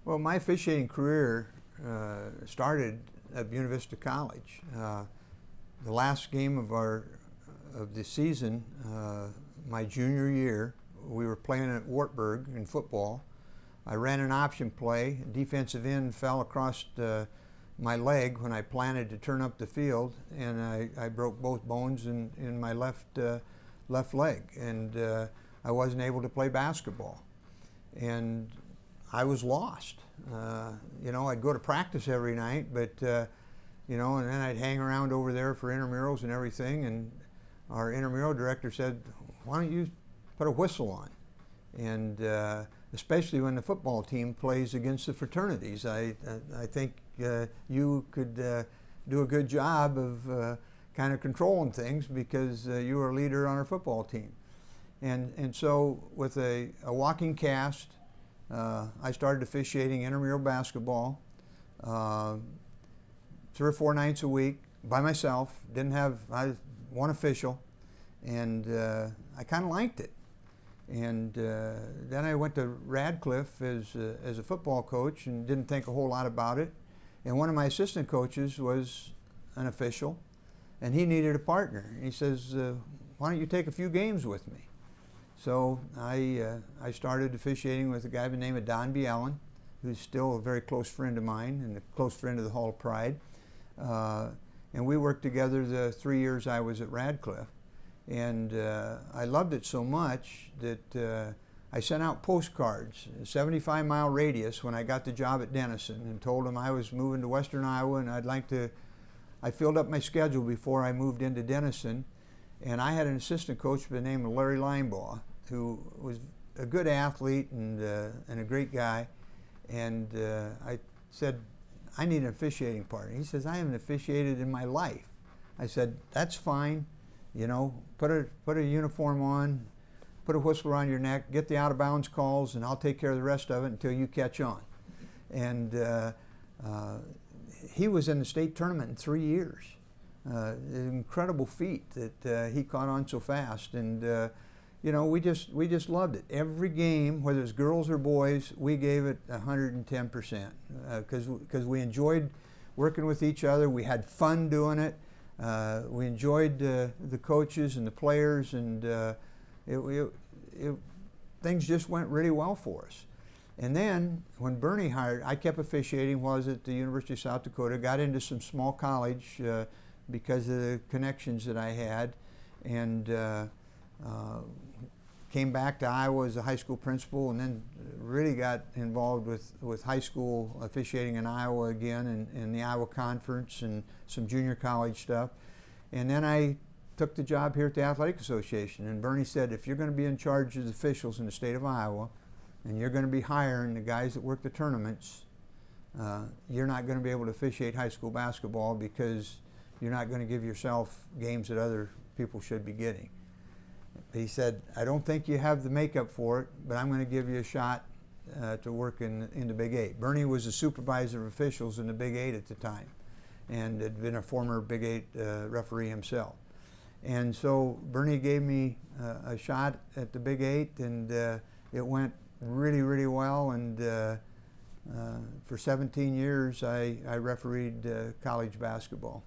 Well, my officiating career started at Buena Vista College. The last game of the season, my junior year, we were playing at Wartburg in football. I ran an option play. Defensive end fell across my leg when I planted to turn up the field, and I broke both bones in my left leg, and I wasn't able to play basketball. And I was lost. I'd go to practice every night, but and then I'd hang around over there for intramurals and everything. And our intramural director said, "Why don't you put a whistle on?" And especially when the football team plays against the fraternities, I think you could do a good job of kind of controlling things because you were a leader on our football team. And so with a walking cast, I started officiating intramural basketball 3 or 4 nights a week by myself. I one official, and I kind of liked it. And then I went to Radcliffe as a football coach and didn't think a whole lot about it. And one of my assistant coaches was an official, and he needed a partner. He says, "Why don't you take a few games with me?" So I started officiating with a guy by the name of Don B. Allen, who's still a very close friend of mine and a close friend of the Hall of Pride. And we worked together the 3 years I was at Radcliffe. And I loved it so much that I sent out postcards, a 75-mile radius, when I got the job at Denison, and told them I was moving to Western Iowa and I filled up my schedule before I moved into Denison. And I had an assistant coach by the name of Larry Linebaugh, who was a good athlete and a great guy. And I said, "I need an officiating partner." He says, "I haven't officiated in my life." I said, "That's fine. Put a uniform on, put a whistle around your neck, get the out-of-bounds calls, and I'll take care of the rest of it until you catch on." And he was in the state tournament in 3 years. An incredible feat that he caught on so fast. And we just loved it. Every game, whether it's girls or boys, we gave it 110% because we enjoyed working with each other. We had fun doing it. We enjoyed the coaches and the players, and things just went really well for us. And then when Bernie hired, I kept officiating while I was at the University of South Dakota, got into some small college because of the connections that I had, and came back to Iowa as a high school principal, and then really got involved with high school officiating in Iowa again, and the Iowa Conference and some junior college stuff. And then I took the job here at the Athletic Association, and Bernie said, "If you're going to be in charge of the officials in the state of Iowa, and you're going to be hiring the guys that work the tournaments, you're not going to be able to officiate high school basketball because you're not going to give yourself games that other people should be getting." He said, "I don't think you have the makeup for it, but I'm going to give you a shot to work in the Big 8. Bernie was a supervisor of officials in the Big 8 at the time, and had been a former Big 8 referee himself. And so Bernie gave me a shot at the Big 8, and it went really, really well. And for 17 years, I refereed college basketball.